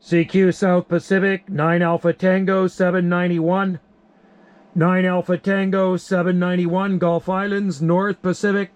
CQ South Pacific, 9 Alpha Tango 791. 9 Alpha Tango 791, Gulf Islands, North Pacific.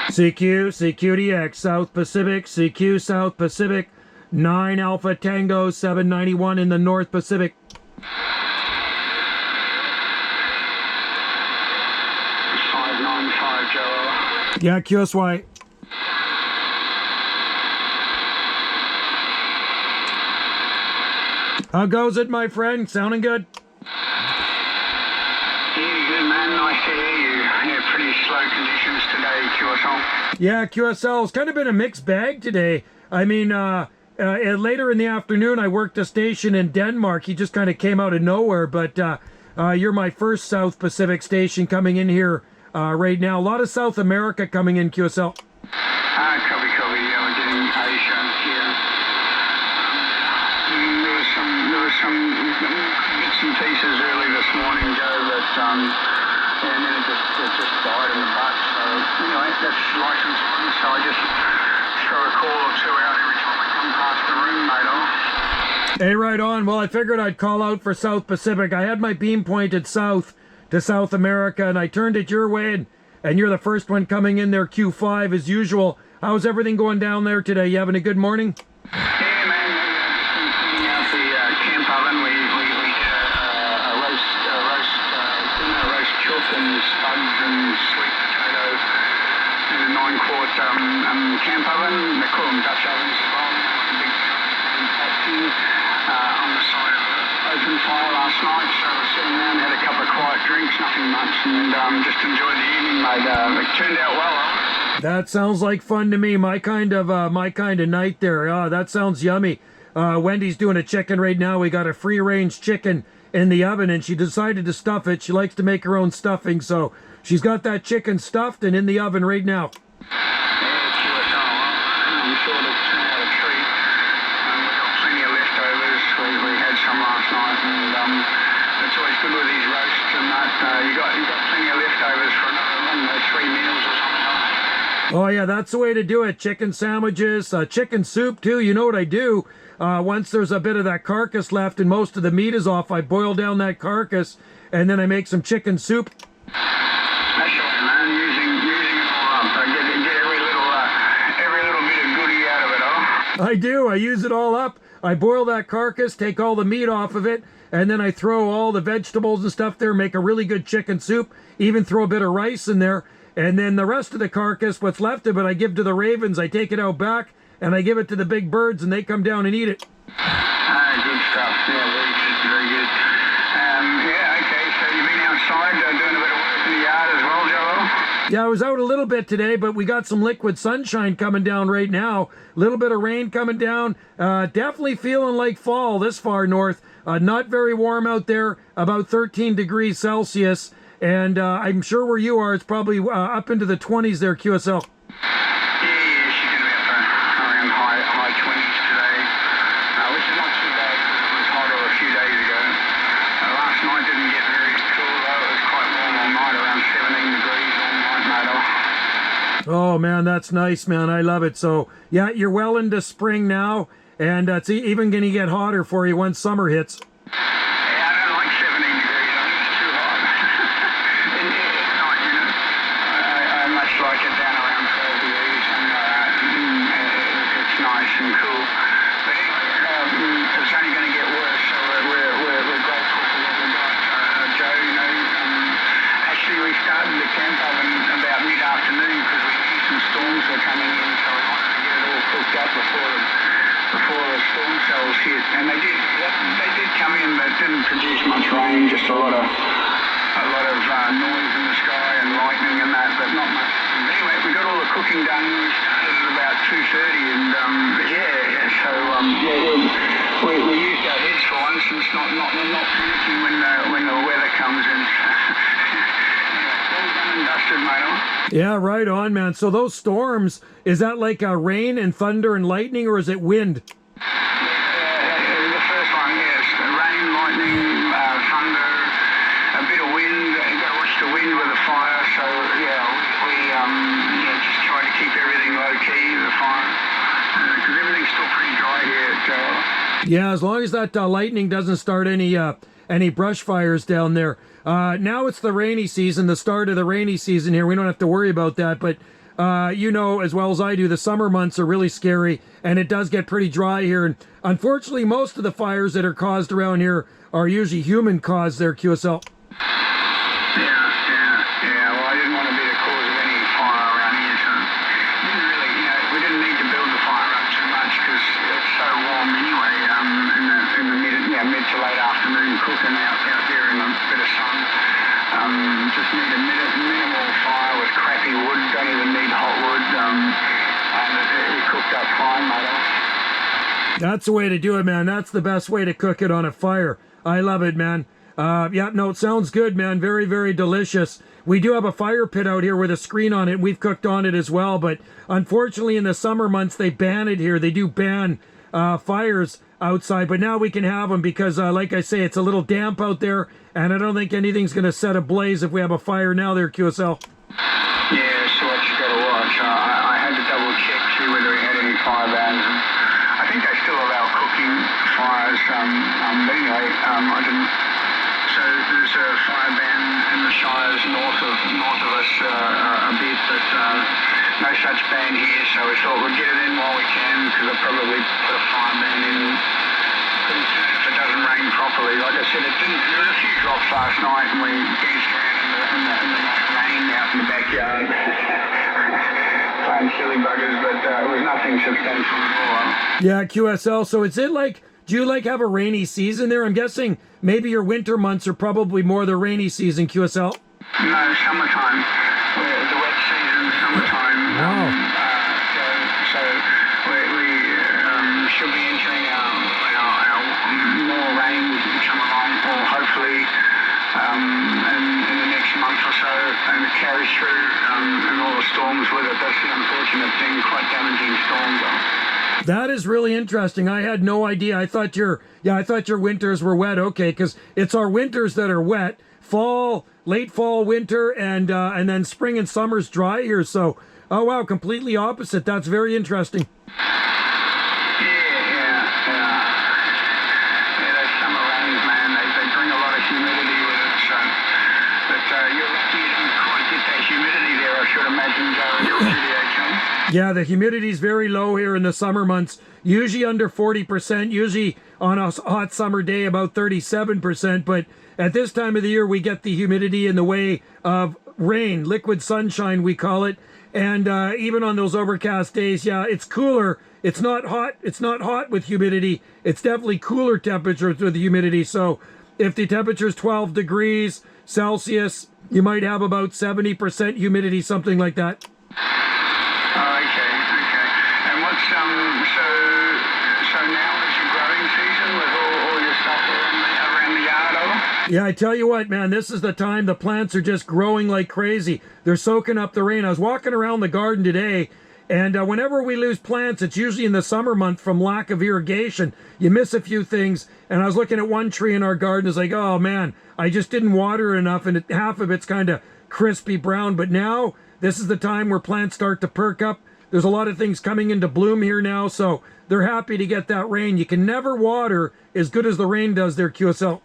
CQDX South Pacific, CQ South Pacific, 9 Alpha Tango 791 in the North Pacific. 595 Joe. Yeah, QSY. How goes it, my friend? Sounding good? Yeah, good man. Nice to hear you. Yeah, pretty slow conditions today, QSL. Yeah, QSL's kind of been a mixed bag today. I mean, later in the afternoon, I worked a station in Denmark. He just kind of came out of nowhere, but you're my first South Pacific station coming in here right now. A lot of South America coming in, QSL. Copy. Yeah, we're getting Asia here. There was some bits and pieces early this morning, Joe, but yeah, and then it just died in the butt. So anyway, that's license one. So I just throw a call or two out every time I come past the room, mate. Hey, right on. Well, I figured I'd call out for South Pacific. I had my beam pointed south to South America, and I turned it your way, and you're the first one coming in there, Q5 as usual. How's everything going down there today? You having a good morning? Yeah, man. Just been cleaning out the camp oven. We did a roast dinner, roast chook and spuds and sweet potato in a 9-quart camp oven. They call them Dutch ovens as well. Big pot thing on the side of an open fire last night. So I was sitting around, had a couple of quiet drinks, nothing much, and just enjoyed the evening, mate. It turned out well. That sounds like fun to me. My kind of night there. That sounds yummy. Wendy's doing a chicken right now. We got a free-range chicken in the oven, and she decided to stuff it. She likes to make her own stuffing, so she's got that chicken stuffed and in the oven right now. I'm sure it'll turn out a treat. We've got plenty of leftovers. We had some last night, and it's always good with these roasts and that. You got plenty of leftovers for another 3 meals or something like that. Oh, yeah, that's the way to do it. Chicken sandwiches, chicken soup, too. You know what I do? Once there's a bit of that carcass left and most of the meat is off, I boil down that carcass, and then I make some chicken soup. That's right, man. Using it all up. Get every little bit of goodie out of it, huh? I do. I use it all up. I boil that carcass, take all the meat off of it, and then I throw all the vegetables and stuff there, make a really good chicken soup, even throw a bit of rice in there. And then the rest of the carcass, what's left of it, I give to the ravens. I take it out back, and I give it to the big birds, and they come down and eat it. Good stuff. Yeah, very good. Yeah, okay, so you've been outside doing a bit of work in the yard as well, Joel? Yeah, I was out a little bit today, but we got some liquid sunshine coming down right now. A little bit of rain coming down. Definitely feeling like fall this far north. Not very warm out there, about 13 degrees Celsius. And I'm sure where you are, it's probably up into the 20s there, QSL. Yeah, she's going to be up around high 20s today, which is not too bad because it was hotter a few days ago. Last night didn't get very cool, though. It was quite warm all night, around 17 degrees all night, mate. Oh, man, that's nice, man. I love it. So, yeah, you're well into spring now, and it's even going to get hotter for you once summer hits. Like it down around 12 degrees and it's nice and cool. But anyway, it's only going to get worse, so we're grateful for what we've got. Joe, actually we started the camp oven about mid-afternoon because we knew some storms were coming in, so we wanted to get it all cooked up before the storm cells hit. And they did come in, but didn't produce much rain, just a lot of noise in the sky and lightning and that, but not much. Anyway, we got all the cooking done. We started at about 2:30, and we used our heads for once, and it's not panicking when the weather comes in. All done and dusted, mate. Yeah, right on, man. So those storms, is that like rain and thunder and lightning, or is it wind? The Yeah, as long as that lightning doesn't start any brush fires down there. Now it's the rainy season, the start of the rainy season here. We don't have to worry about that, but you know as well as I do, the summer months are really scary, and it does get pretty dry here. And unfortunately, most of the fires that are caused around here are usually human caused there, QSL. Yeah. Well, I didn't want to be the cause of any fire around here, so didn't really, we didn't need to build the fire up too much because it's so warm anyway. In the mid to late afternoon, cooking out there in a bit of sun. Just need a minimal fire with crappy wood. Don't even need hot wood. And it cooked up fine, mate. That's the way to do it, man. That's the best way to cook it on a fire. I love it, man. Yeah, no, it sounds good, man. Very, very delicious. We do have a fire pit out here with a screen on it. We've cooked on it as well, but unfortunately in the summer months, they ban it here. They do ban fires outside, but now we can have them because, like I say, it's a little damp out there, and I don't think anything's going to set ablaze if we have a fire now there, QSL. Yeah, so what you got to watch. I had to double check, see whether we had any fire bans. I think they still allow cooking fires, but anyway, I didn't. So there's a fire ban in the shires north of us a bit, but no such ban here. So we thought we'd get it in while we can, because I'll probably put a fire ban in pretty soon if it doesn't rain properly. Like I said, it didn't. There were a few drops last night, and we danced around in the rain out in the backyard, playing silly buggers, but it was nothing substantial at all. Yeah, QSL. So is it like, do you like have a rainy season there? I'm guessing maybe your winter months are probably more the rainy season, QSL. No, summertime. The wet season, summertime. Wow. So we should be entering our more rain come along, or hopefully in the next month or so, and it carries through and all the storms with it. That's the unfortunate thing, quite damaging storms. That is really interesting. I had no idea. I thought your winters were wet. Okay, because it's our winters that are wet. Late fall, winter, and then spring and summer's dry here. So, oh wow, completely opposite. That's very interesting. Yeah, those summer rains, man, they bring a lot of humidity with it. So, but you're lucky you don't quite get that humidity there, I should imagine, Joe, in your CQDX. Yeah, the humidity is very low here in the summer months, usually under 40%, usually on a hot summer day about 37%, but at this time of the year we get the humidity in the way of rain, liquid sunshine we call it, and even on those overcast days, yeah, it's cooler. It's not hot with humidity. It's definitely cooler temperatures with the humidity. So if the temperature is 12 degrees Celsius, you might have about 70% humidity, something like that. Okay. And what's so now is your growing season with all your stuff around the yard, over? Yeah, I tell you what, man, this is the time the plants are just growing like crazy. They're soaking up the rain. I was walking around the garden today, and whenever we lose plants, it's usually in the summer month from lack of irrigation. You miss a few things, and I was looking at one tree in our garden. It's like, oh man, I just didn't water enough, and half of it's kind of crispy brown. But now, this is the time where plants start to perk up. There's a lot of things coming into bloom here now, so they're happy to get that rain. You can never water as good as the rain does there, QSL.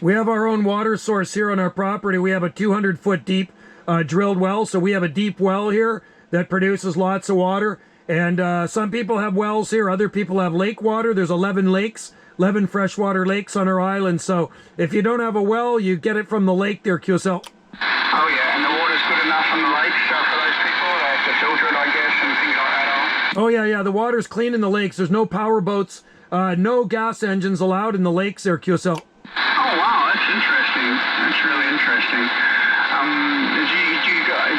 We have our own water source here on our property. We have a 200-foot deep drilled well, so we have a deep well here that produces lots of water. And some people have wells here, other people have lake water. There's 11 lakes, 11 freshwater lakes on our island. So if you don't have a well, you get it from the lake there, QSL. Oh yeah, and the water's good enough from the lakes for those people. They have to filter it, I guess, and things like that. Oh yeah, the water's clean in the lakes. There's no power boats, no gas engines allowed in the lakes there, QSL. Oh wow, that's interesting. That's really interesting. Do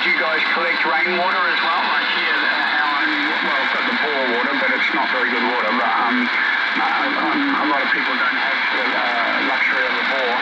you guys collect rainwater as well? Like here, well, I've got the bore water, but it's not very good water. But a lot of people don't have the luxury of a bore.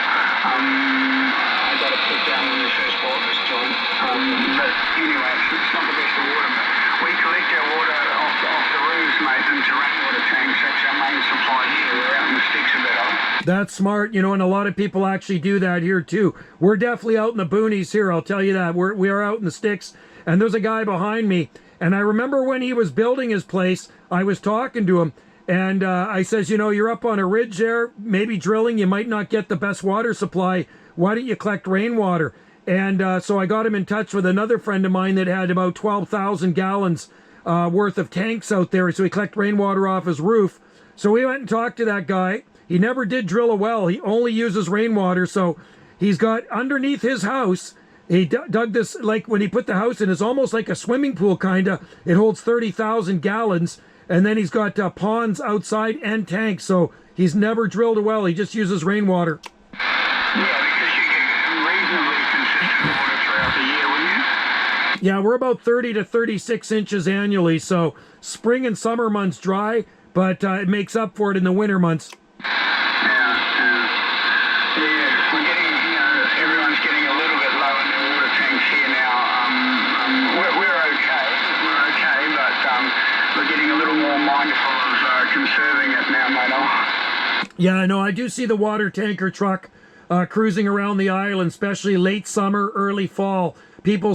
That's smart, you know, and a lot of people actually do that here too. We're definitely out in the boonies here, I'll tell you that. We are out in the sticks, and there's a guy behind me. And I remember when he was building his place, I was talking to him, and I says, you know, you're up on a ridge there, maybe drilling, you might not get the best water supply. Why don't you collect rainwater? And so I got him in touch with another friend of mine that had about 12,000 gallons worth of tanks out there. So he collected rainwater off his roof. So we went and talked to that guy. He never did drill a well. He only uses rainwater. So he's got underneath his house, he dug this, like when he put the house in, it's almost like a swimming pool kind of. It holds 30,000 gallons. And then he's got ponds outside and tanks. So he's never drilled a well. He just uses rainwater. Yeah, because you get reasonably consistent water throughout the year, wouldn't you? Yeah, we're about 30 to 36 inches annually. So spring and summer months dry, but it makes up for it in the winter months. We're getting, you know, everyone's getting a little bit low in their water tanks here now. We're okay, but we're getting a little more mindful of conserving it now, mate. Yeah, I know. I do see the water tanker truck cruising around the island, especially late summer, early fall. People